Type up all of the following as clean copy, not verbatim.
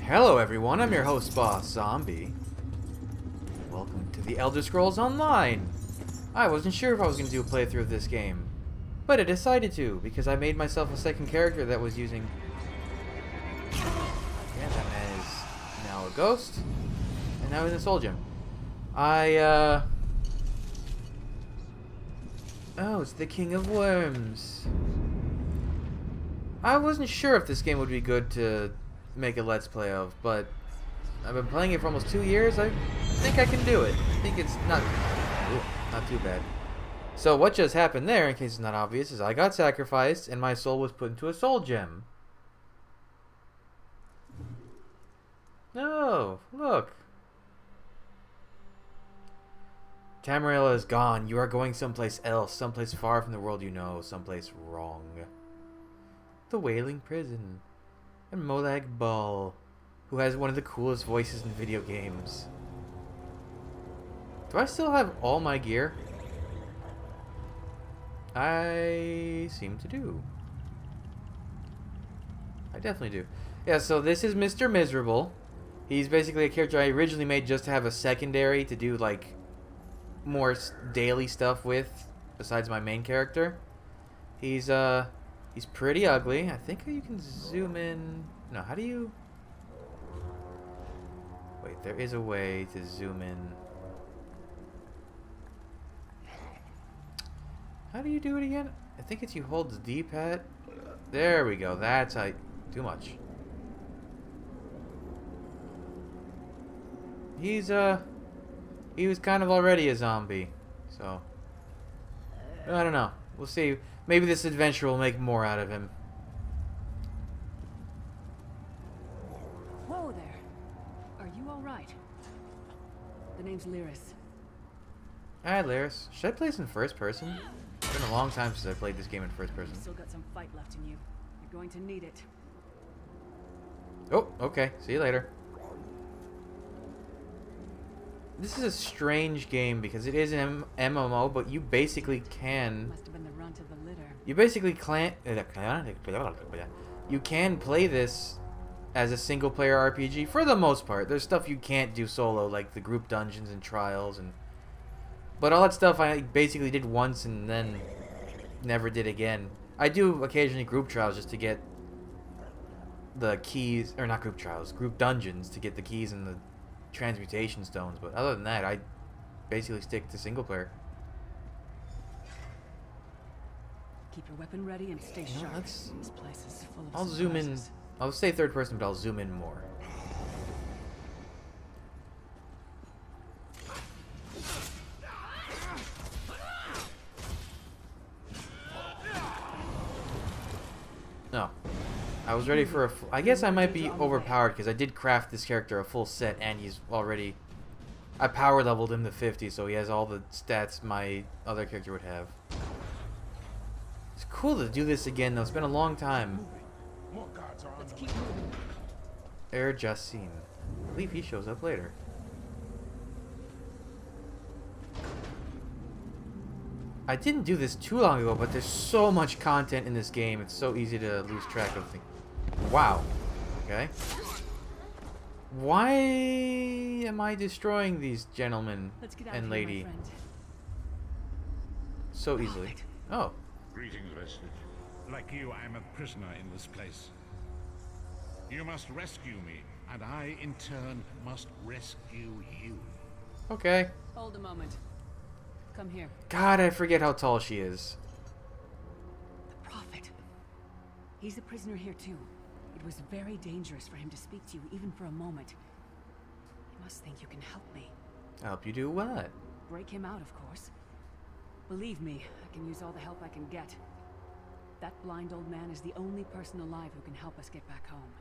Hello everyone, I'm your host Boss Zombie. Welcome to the Elder Scrolls Online! I wasn't sure if I was going to do a playthrough of this game, but I decided to, because I made myself a second character that was using... Yeah, that man is now a ghost, and now he's in a soul gem. Oh, it's the King of Worms. I wasn't sure if this game would be good to make a let's play of, but I've been playing it for almost 2 years. I think I can do it. I think it's not too bad. So what just happened there, in case it's not obvious, is I got sacrificed and my soul was put into a soul gem. No, look. Tamriel is gone. You are going someplace else, someplace far from the world you know, someplace wrong. The Wailing Prison. And Molag Bal, who has one of the coolest voices in video games. Do I still have all my gear? I seem to do. I definitely do. Yeah, so this is Mr. Miserable. He's basically a character I originally made just to have a secondary to do, like, more daily stuff with, besides my main character. He's pretty ugly. I think you can zoom in. No, how do you... Wait, there is a way to zoom in. How do you do it again? I think it's you hold the D-pad. There we go. That's how... Too much. He was kind of already a zombie. So... I don't know. We'll see. Maybe this adventure will make more out of him. Whoa there. Are you alright? The name's Lyris. Alright, Lyris. Should I play this in first person? It's been a long time since I played this game in first person. You've still got some fight left in you. You're going to need it. Oh, okay. See you later. This is a strange game because it is an MMO, but you basically can... Must have been the runt of the litter. You basically you can play this as a single player RPG for the most part. There's stuff you can't do solo, like the group dungeons and trials, but all that stuff I basically did once and then never did again. I do occasionally group trials just to get the keys, or not group trials, group dungeons to get the keys and the transmutation stones, but other than that I basically stick to single player. Keep your weapon ready and stay sharp. This place is full of I'll zoom in. surprises. I'll say third person, but I'll zoom in more. No. I was ready for a... I guess I might be overpowered because I did craft this character a full set and he's already... I power leveled him to 50, so he has all the stats my other character would have. It's cool to do this again, though. It's been a long time. Let's keep moving. Jassim. I believe he shows up later. I didn't do this too long ago, but there's so much content in this game. It's so easy to lose track of things. Wow. Okay. Why am I destroying these gentlemen and lady so easily? Oh. Greetings, Vestige. Like you, I am a prisoner in this place. You must rescue me, and I, in turn, must rescue you. Okay. Hold a moment. Come here. God, I forget how tall she is. The Prophet. He's a prisoner here too. It was very dangerous for him to speak to you even for a moment. You must think you can help me. Help you do what? Break him out, of course. Believe me, I can use all the help I can get. That blind old man is the only person alive who can help us get back home.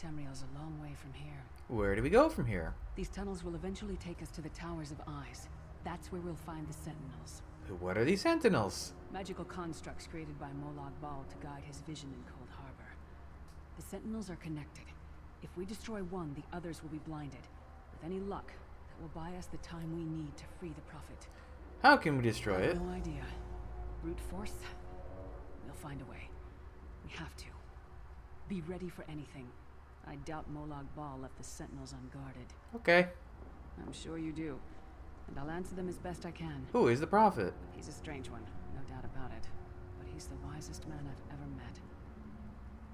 Tamriel's a long way from here. Where do we go from here? These tunnels will eventually take us to the Towers of Eyes. That's where we'll find the Sentinels. What are these Sentinels? Magical constructs created by Molag Bal to guide his vision in Coldharbour. The Sentinels are connected. If we destroy one, the others will be blinded. With any luck, that will buy us the time we need to free the Prophet. How can we destroy it? No idea. Brute force? We'll find a way. We have to. Be ready for anything. I doubt Molag Bal left the Sentinels unguarded. Okay. I'm sure you do. And I'll answer them as best I can. Who is the Prophet? He's a strange one, no doubt about it. But he's the wisest man I've ever met.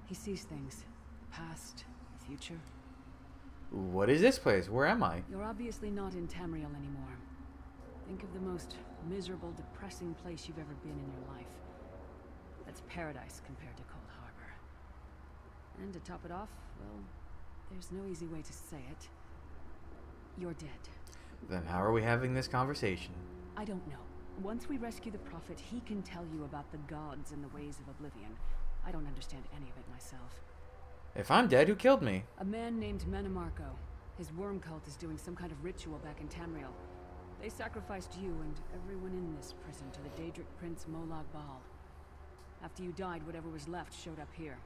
He sees things. Past, future. What is this place? Where am I? You're obviously not in Tamriel anymore. Think of the most miserable, depressing place you've ever been in your life. That's paradise compared to Coldharbour. And to top it off, well, there's no easy way to say it. You're dead. Then how are we having this conversation? I don't know. Once we rescue the Prophet, he can tell you about the gods and the ways of oblivion. I don't understand any of it myself. If I'm dead, who killed me? A man named Menemarco. His worm cult is doing some kind of ritual back in Tamriel. They sacrificed you and everyone in this prison to the Daedric Prince Molag Bal. After you died, whatever was left showed up here.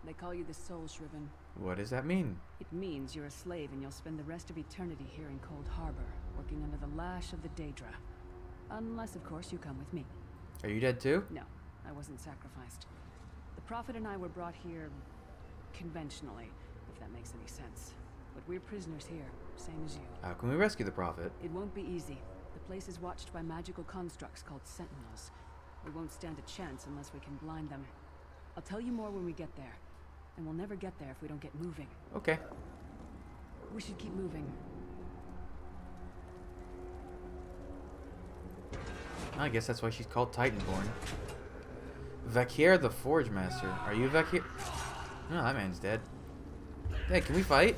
They call you the Soul Shriven. What does that mean? It means you're a slave and you'll spend the rest of eternity here in Coldharbour, working under the lash of the Daedra. Unless, of course, you come with me. Are you dead too? No, I wasn't sacrificed. The Prophet and I were brought here conventionally, if that makes any sense. But we're prisoners here, same as you. How can we rescue the Prophet? It won't be easy. The place is watched by magical constructs called Sentinels. We won't stand a chance unless we can blind them. I'll tell you more when we get there. And we'll never get there if we don't get moving. Okay. We should keep moving. I guess that's why she's called Titanborn. Vakir the Forge Master. Are you Vakir? No, that man's dead. Hey, can we fight?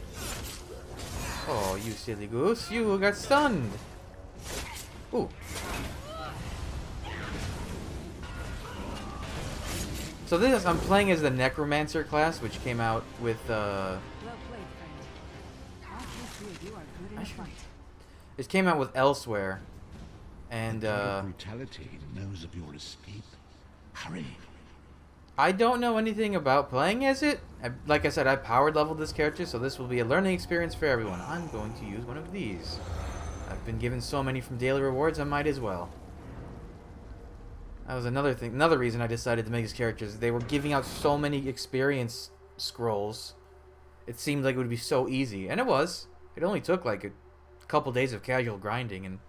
Oh, you silly goose. You got stunned. Ooh. So this, I'm playing as the Necromancer class, which came out with, Well played, friend. All three of you are good in a fight. it came out with Elsewhere. And, brutality knows of your escape. Hurry. I don't know anything about playing as it. Like I said, I powered leveled this character, so this will be a learning experience for everyone. I'm going to use one of these. I've been given so many from daily rewards, I might as well. That was another thing. Another reason I decided to make these characters. They were giving out so many experience scrolls. It seemed like it would be so easy, and it was. It only took like a couple days of casual grinding, and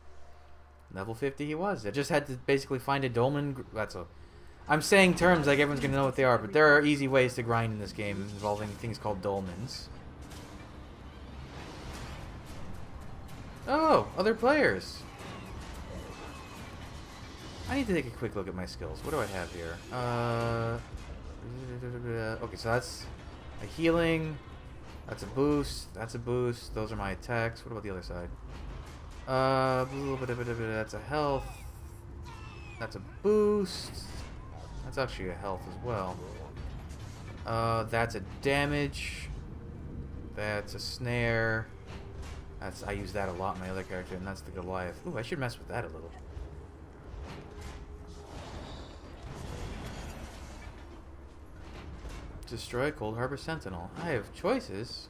level 50 he was. I just had to basically find a dolmen. That's a. I'm saying terms like everyone's gonna know what they are, but there are easy ways to grind in this game involving things called dolmens. Oh, other players. I need to take a quick look at my skills. What do I have here? Okay, so that's a healing. That's a boost. That's a boost. Those are my attacks. What about the other side? That's a health. That's a boost. That's actually a health as well. That's a damage. That's a snare. I use that a lot in my other character, and that's the Goliath. Ooh, I should mess with that a little. Destroy Coldharbour Sentinel. I have choices.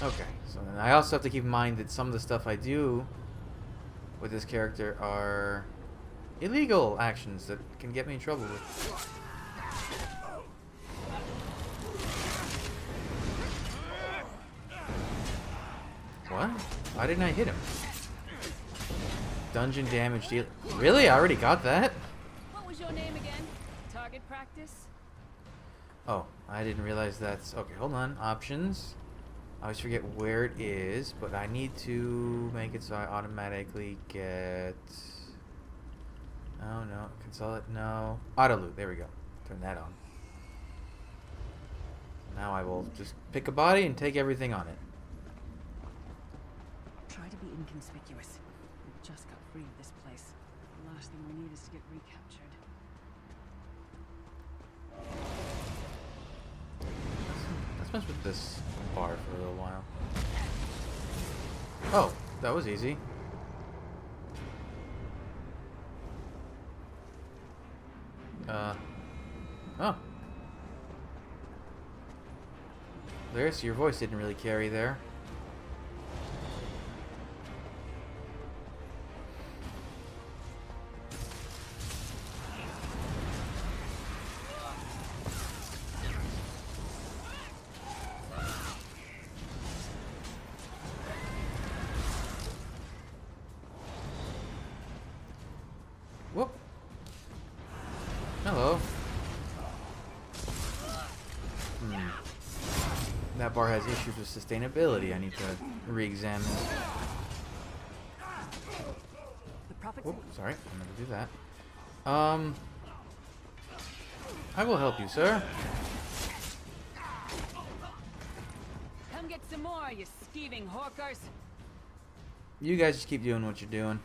Okay, so then I also have to keep in mind that some of the stuff I do with this character are illegal actions that can get me in trouble with. What? Why didn't I hit him? Dungeon damage deal. Really? I already got that? What was your name again? Target practice? Oh, I didn't realize that's... Okay, hold on. Options. I always forget where it is, but I need to make it so I automatically get... Oh, no. Consolidate. No. Auto loot. There we go. Turn that on. Now I will just pick a body and take everything on it. Try to be inconspicuous. We just got free of this place. The last thing we need is to get recaptured. Let's mess with this bar for a little while. Oh, that was easy. Oh. There's your voice didn't really carry there. that bar has issues with sustainability. I need to re-examine. Oh, sorry, I'm gonna do that. I will help you, sir. Come get some more, you skeeving hawkers. You guys just keep doing what you're doing.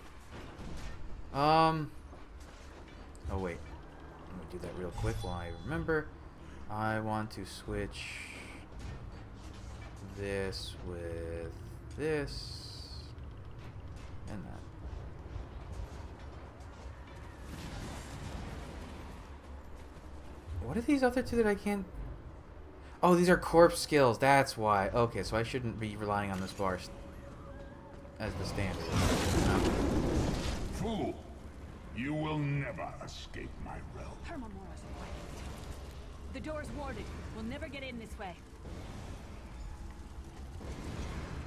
Oh wait. Let me do that real quick while I remember. I want to switch this with this and that. What are these other two that I can't... Oh, these are corpse skills. That's why. Okay, so I shouldn't be relying on this bar as the standard. Fool! You will never escape my realm. The door's warded. We'll never get in this way.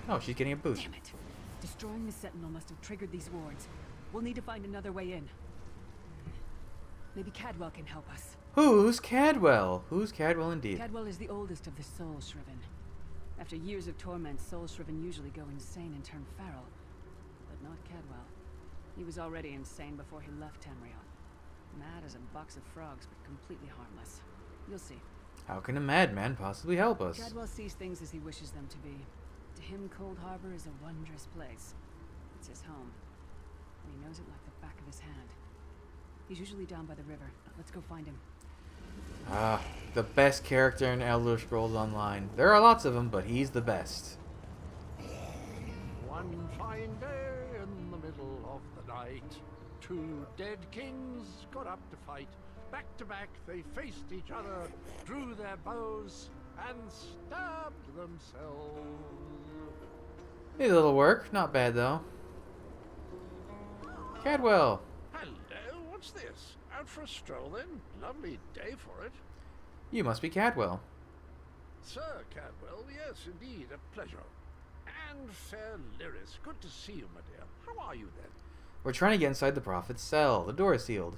Oh, she's getting a boost. Damn it. Destroying the Sentinel must have triggered these wards. We'll need to find another way in. Maybe Cadwell can help us. Who's Cadwell? Who's Cadwell indeed? Cadwell is the oldest of the Soul Shriven. After years of torment, Soul Shriven usually go insane and turn feral. But not Cadwell. He was already insane before he left Tamriel. Mad as a box of frogs, but completely harmless. You'll see. How can a madman possibly help us? Cadwell sees things as he wishes them to be. To him, Coldharbour is a wondrous place. It's his home. And he knows it like the back of his hand. He's usually down by the river. Let's go find him. Ah, the best character in Elder Scrolls Online. There are lots of them, but he's the best. One fine day in the middle of the night, two dead kings got up to fight. Back to back, they faced each other, drew their bows, and stabbed themselves. Needs a little work. Not bad, though. Cadwell. Hello, what's this? Out for a stroll then? Lovely day for it. You must be Cadwell. Sir Cadwell, yes, indeed, a pleasure. And fair Lyris, good to see you, my dear. How are you then? We're trying to get inside the Prophet's cell. The door is sealed.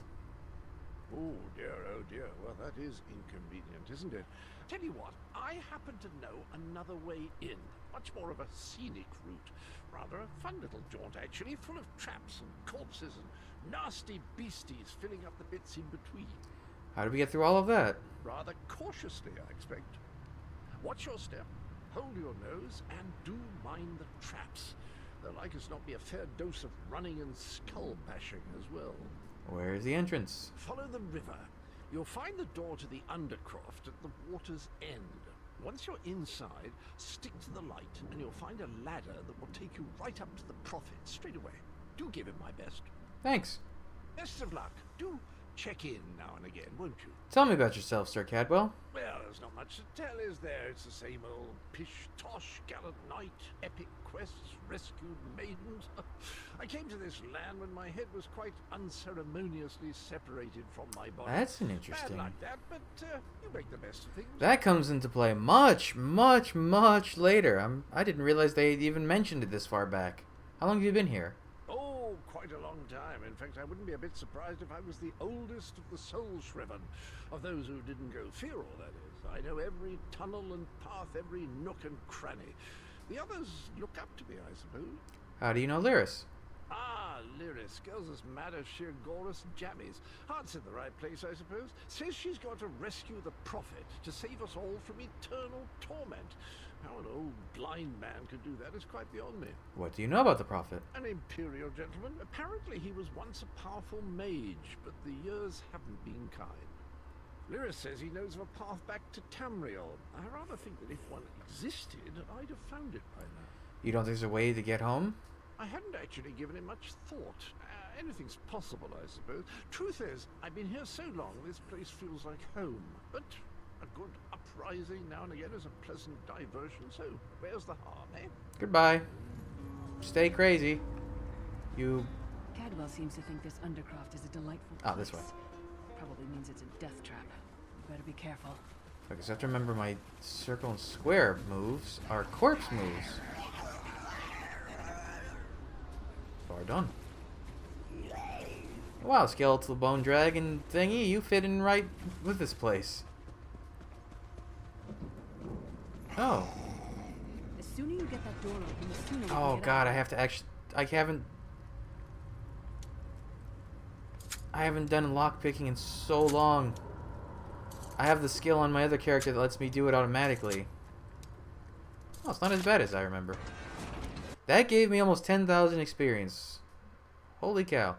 Oh dear, oh dear. Well, that is inconvenient, isn't it? Tell you what, I happen to know another way in. Much more of a scenic route. Rather a fun little jaunt, actually, full of traps and corpses and nasty beasties filling up the bits in between. How do we get through all of that? Rather cautiously, I expect. Watch your step, hold your nose, and do mind the traps. There'll like as not be a fair dose of running and skull bashing as well. Where's the entrance? Follow the river. You'll find the door to the Undercroft at the water's end. Once you're inside, stick to the light, and you'll find a ladder that will take you right up to the Prophet straight away. Do give him my best. Thanks. Best of luck. Do check in now and again, won't you? Tell me about yourself, Sir Cadwell. Well, there's not much to tell, is there? It's the same old pish-tosh, gallant knight, epic quests, rescued maidens. I came to this land when my head was quite unceremoniously separated from my body. That's an interesting... Bad like that, but you make the best of things. That comes into play much, much, much later. I didn't realize they even mentioned it this far back. How long have you been here? Oh, quite a long time. In fact, I wouldn't be a bit surprised if I was the oldest of the Soul Shriven. Of those who didn't go feral, that is. I know every tunnel and path, every nook and cranny. The others look up to me, I suppose. How do you know Lyris? Ah, Lyris. Girl's as mad as sheer Gorus jammies. Heart's in the right place, I suppose. Says she's got to rescue the Prophet to save us all from eternal torment. How an old blind man could do that is quite beyond me. What do you know about the Prophet? An imperial gentleman. Apparently he was once a powerful mage, but the years haven't been kind. Lyris says he knows of a path back to Tamriel. I rather think that if one existed, I'd have found it by now. You don't think there's a way to get home? I hadn't actually given it much thought. Anything's possible, I suppose. Truth is, I've been here so long, this place feels like home. But a good uprising now and again is a pleasant diversion, so where's the harm, eh? Goodbye. Stay crazy. You... Cadwell seems to think this Undercroft is a delightful place. Ah, this way. Probably means it's a death trap. Better be careful. I guess I have to remember my circle and square moves are corpse moves. Far done. Wow, skeletal bone dragon thingy, you fit in right with this place. Oh. sooner you get that door open, the sooner we can Oh get god, out. I have to actually... I haven't done lockpicking in so long. I have the skill on my other character that lets me do it automatically. Oh, it's not as bad as I remember. That gave me almost 10,000 experience. Holy cow.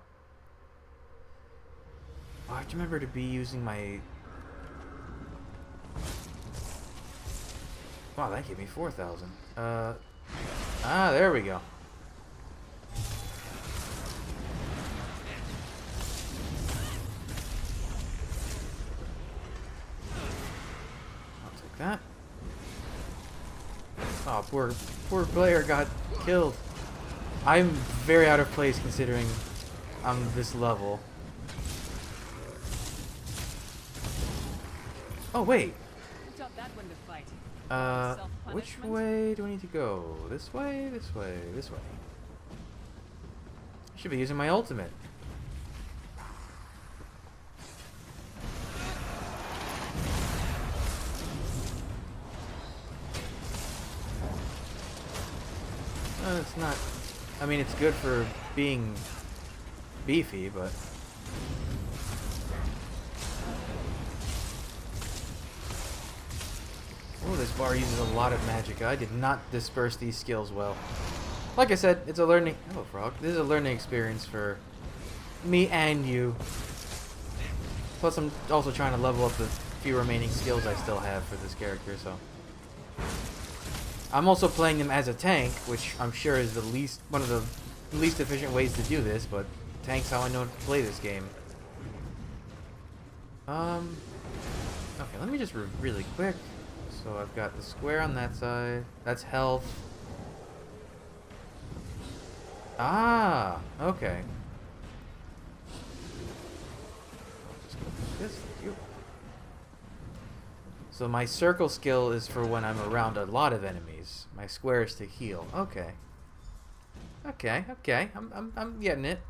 Oh, I have to remember to be using my... Wow, that gave me 4,000. There we go. I'll take that. Oh, poor player got killed. I'm very out of place considering I'm this level. Oh, wait. Who taught that one to fight? Which Self-punishment? way do I need to go? This way, this way, this way. I should be using my ultimate. It's not... I mean, it's good for being beefy, but... Oh, this bar uses a lot of magic. I did not disperse these skills well. Like I said, it's a learning... Hello, Frog. This is a learning experience for me and you. Plus, I'm also trying to level up the few remaining skills I still have for this character, so... I'm also playing him as a tank, which I'm sure is one of the least efficient ways to do this, but tank's how I know to play this game. Okay, let me just really quick. So I've got the square on that side. That's health. Ah, okay. Just go like this. Thank you. So my circle skill is for when I'm around a lot of enemies. My square is to heal. Okay. Okay. I'm getting it.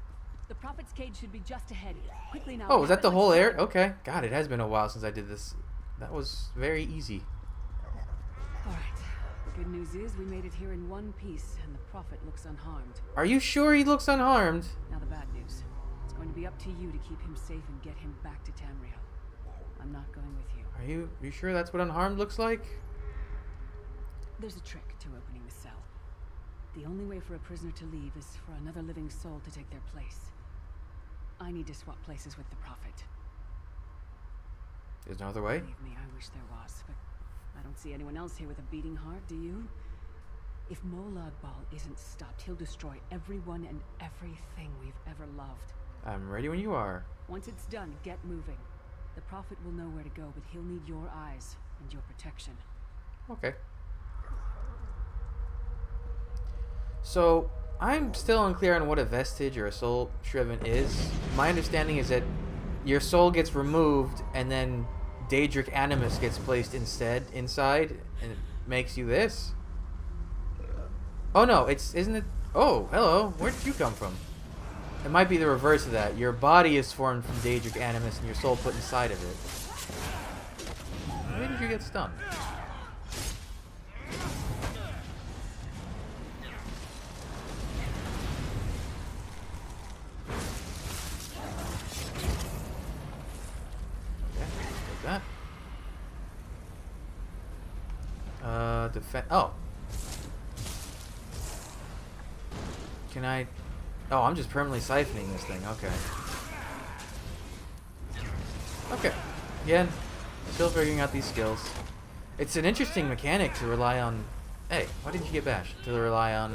The Prophet's cage should be just ahead. Quickly now. Oh, is that the whole area? Okay. God, it has been a while since I did this. That was very easy. All right. Good news is we made it here in one piece, and the Prophet looks unharmed. Are you sure he looks unharmed? Now the bad news. It's going to be up to you to keep him safe and get him back to Tamriel. I'm not going with you. Are you sure that's what unharmed looks like? There's a trick to opening the cell. The only way for a prisoner to leave is for another living soul to take their place. I need to swap places with the Prophet. There's no other way? Believe me, I wish there was, but I don't see anyone else here with a beating heart, do you? If Molag Bal isn't stopped, he'll destroy everyone and everything we've ever loved. I'm ready when you are. Once it's done, get moving. The Prophet will know where to go, but he'll need your eyes and your protection. Okay. So, I'm still unclear on what a vestige or a soul shriven is. My understanding is that your soul gets removed and then Daedric Animus gets placed inside, and it makes you this? Oh no, isn't it? Oh, hello, where did you come from? It might be the reverse of that. Your body is formed from Daedric Animus and your soul put inside of it. Where did you get stunned? That. Defend. Oh. Can I? Oh, I'm just permanently siphoning this thing. Okay. Okay. Again, still figuring out these skills. It's an interesting mechanic to rely on. Hey, why didn't you get bashed? To rely on,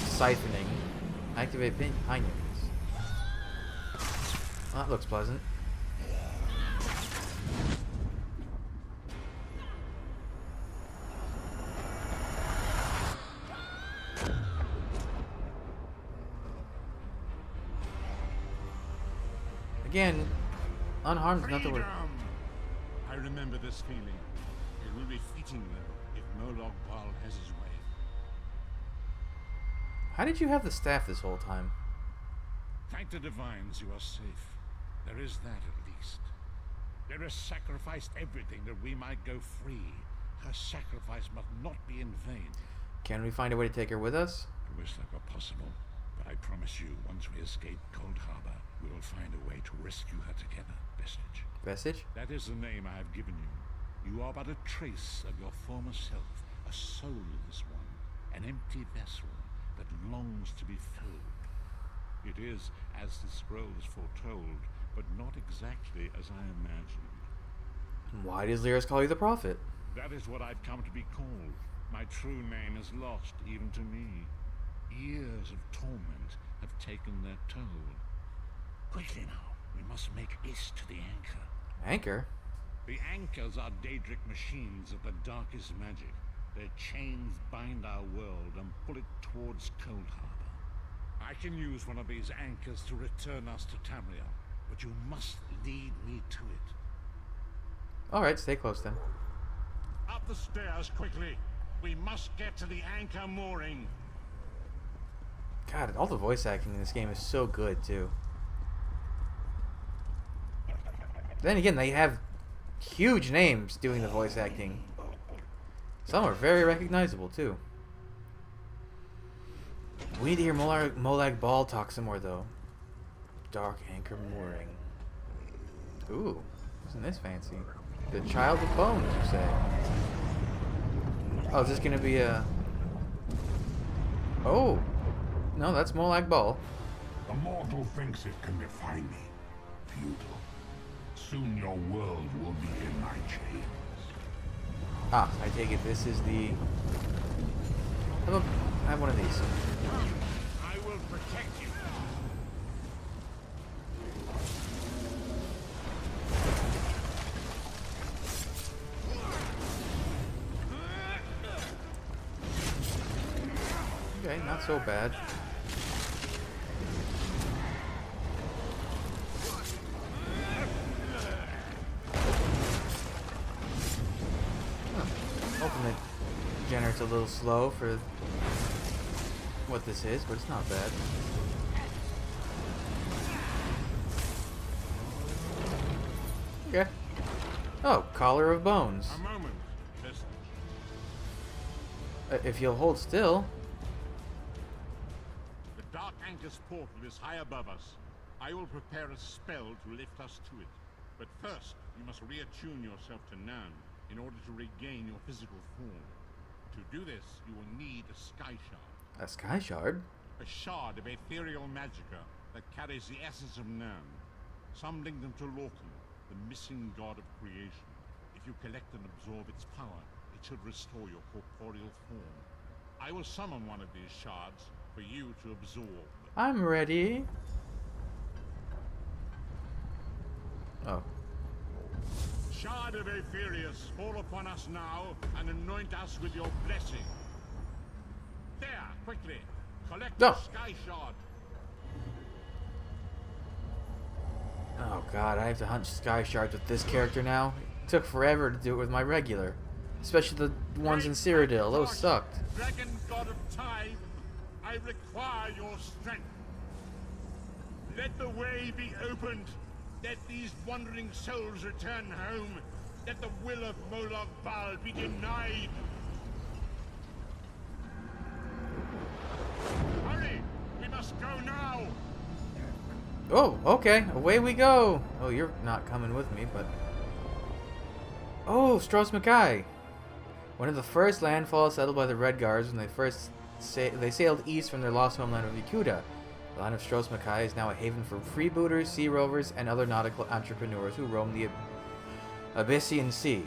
siphoning. Activate behind you. Well, that looks pleasant. Again, unharmed is not the word. Freedom! I remember this feeling. It will be fleeting, though, if Molag Bal has his way. How did you have the staff this whole time? Thank the divines you are safe. There is that at least. Lyra sacrificed everything that we might go free. Her sacrifice must not be in vain. Can we find a way to take her with us? I wish that were possible, but I promise you, once we escape Coldharbour, we will find a way to rescue her together, Vestige. Vestige? That is the name I have given you. You are but a trace of your former self, a soulless one, an empty vessel that longs to be filled. It is as the scrolls foretold, but not exactly as I imagined. Why does Lyris call you the Prophet? That is what I've come to be called. My true name is lost even to me. Years of torment have taken their toll. Quickly now, we must make haste to the anchor. Anchor? The anchors are Daedric machines of the darkest magic. Their chains bind our world and pull it towards Coldharbour. I can use one of these anchors to return us to Tamriel, but you must lead me to it. Alright, stay close then. Up the stairs, quickly. We must get to the anchor mooring. God, all the voice acting in this game is so good, too. Then again, they have huge names doing the voice acting. Some are very recognizable, too. We need to hear Molag Bal talk some more, though. Dark Anchor Mooring. Ooh, isn't this fancy? The Child of Bones, you say? Oh, is this gonna be a... Oh! No, that's Molag Bal. The mortal thinks it can defy me. Futile. Soon your world will be in my chains. Ah, I take it this is the... I have one of these. I will protect you. Okay, not so bad. Hoping it generates a little slow for what this is, but it's not bad. Okay. Oh, Collar of Bones. A moment. If you'll hold still. The Dark Anchor's portal is high above us. I will prepare a spell to lift us to it. But first, you must reattune yourself to Nan in order to regain your physical form. To do this, you will need a Sky Shard. A Sky Shard? A shard of ethereal magicka that carries the essence of Nan. Some link them to Lorcan, the missing god of creation. If you collect and absorb its power, it should restore your corporeal form. I will summon one of these shards for you to absorb. I'm ready. Oh. Shard of Aetherius, fall upon us now and anoint us with your blessing. There, quickly. Collect No. the Sky Shard. Oh god, I have to hunt Sky Shards with this character now. It took forever to do it with my regular. Especially the ones in Cyrodiil. Those sucked. Dragon god of time, I require your strength. Let the way be opened. Let these wandering souls return home. Let the will of Molag Bal be denied. Hurry! We must go now! Oh, okay. Away we go. Oh, you're not coming with me, but... Oh, Stros Mackay. One of the first landfalls settled by the Red Guards when they sailed east from their lost homeland of Yakuta. The land of Stros Mackay is now a haven for freebooters, sea rovers, and other nautical entrepreneurs who roam the Abyssian Sea.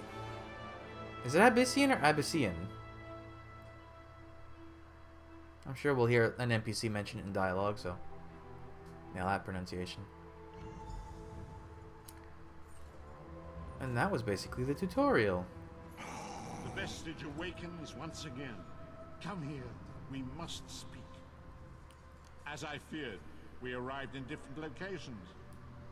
Is it Abyssian or Abyssian? I'm sure we'll hear an NPC mention it in dialogue, so nail that pronunciation. And that was basically the tutorial. The vestige awakens once again. Come here, we must speak. As I feared, we arrived in different locations.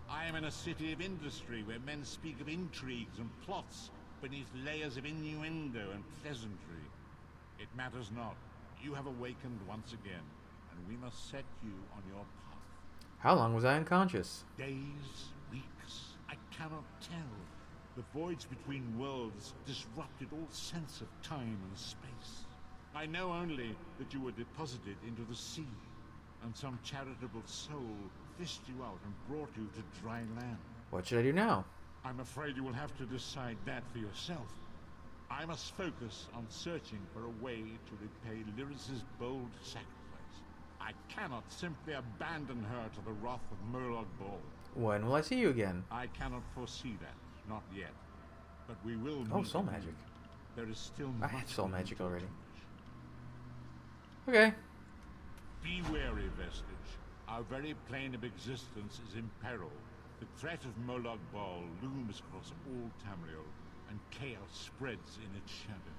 I am in a city of industry where men speak of intrigues and plots beneath layers of innuendo and pleasantry. It matters not. You have awakened once again, and we must set you on your path. How long was I unconscious? Days, weeks, I cannot tell. The voids between worlds disrupted all sense of time and space. I know only that you were deposited into the sea, and some charitable soul fished you out and brought you to dry land. What should I do now? I'm afraid you will have to decide that for yourself. I must focus on searching for a way to repay Lyris's bold sacrifice. I cannot simply abandon her to the wrath of Murloc Ball. When will I see you again? I cannot foresee that, not yet. But we will meet. Oh, soul again. magic. There is still I much have soul we can magic do. already. Okay. Be wary, Vestige. Our very plane of existence is in peril. The threat of Moloch Ball looms across all Tamriel, and chaos spreads in its shadow.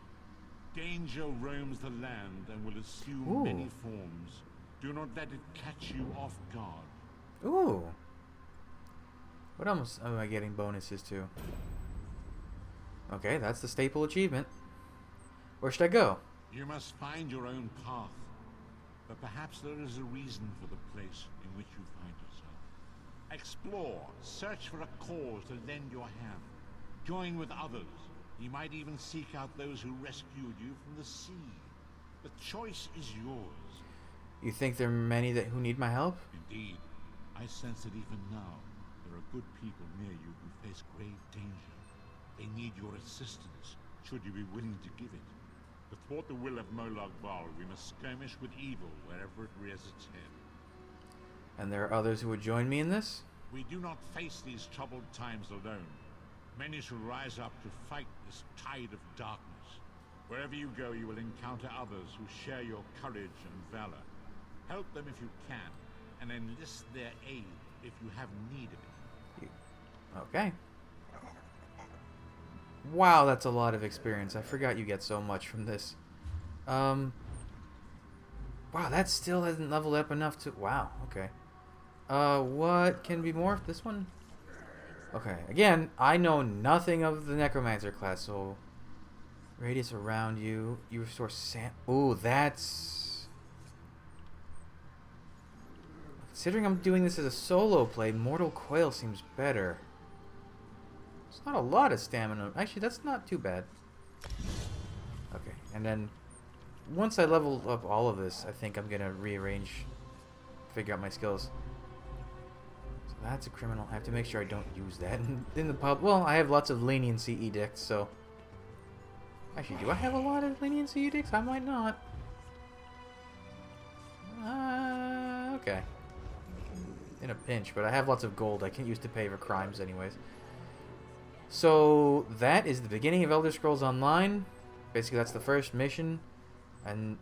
Danger roams the land and will assume Ooh. many forms. Do not let it catch you off guard. Ooh. What else am I getting bonuses to? Okay, that's the staple achievement. Where should I go? You must find your own path. But perhaps there is a reason for the place in which you find yourself. Explore, search for a cause to lend your hand. Join with others. You might even seek out those who rescued you from the sea. The choice is yours. You think there are many who need my help? Indeed. I sense that even now, there are good people near you who face grave danger. They need your assistance, should you be willing to give it. To thwart the will of Moloch Bal, we must skirmish with evil wherever it rears its head. And there are others who would join me in this? We do not face these troubled times alone. Many shall rise up to fight this tide of darkness. Wherever you go, you will encounter others who share your courage and valor. Help them if you can, and enlist their aid if you have need of it. Okay. Wow, that's a lot of experience. I forgot you get so much from this. Wow, that still hasn't leveled up enough to... Wow, okay. What can be morphed? This one? Okay, again, I know nothing of the Necromancer class, so... Radius around you. You restore sand... Ooh, that's... Considering I'm doing this as a solo play, Mortal Coil seems better. It's not a lot of stamina. Actually, that's not too bad. Okay, and then... Once I level up all of this, I think I'm gonna rearrange... Figure out my skills. So that's a criminal. I have to make sure I don't use that in the pub. Well, I have lots of leniency edicts, so... Actually, do I have a lot of leniency edicts? I might not. Okay. In a pinch, but I have lots of gold I can't use to pay for crimes anyways. So, that is the beginning of Elder Scrolls Online. Basically, that's the first mission. And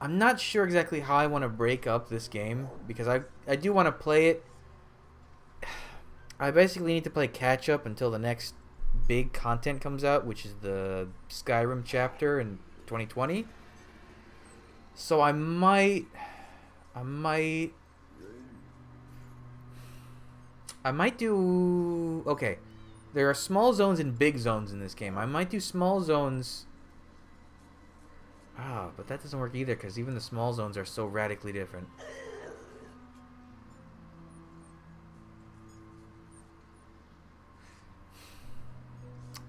I'm not sure exactly how I want to break up this game, because I do want to play it. I basically need to play catch-up until the next big content comes out, which is the Skyrim chapter in 2020. So I might do... Okay. There are small zones and big zones in this game. I might do small zones... Ah, but that doesn't work either, because even the small zones are so radically different.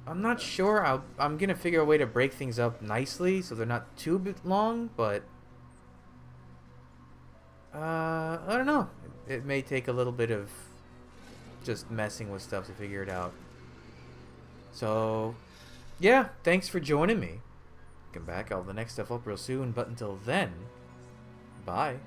I'm not sure. I'm going to figure a way to break things up nicely so they're not too long, but... I don't know. It may take a little bit of just messing with stuff to figure it out. So, yeah, thanks for joining me. Come back, I'll have the next stuff up real soon, but until then, bye.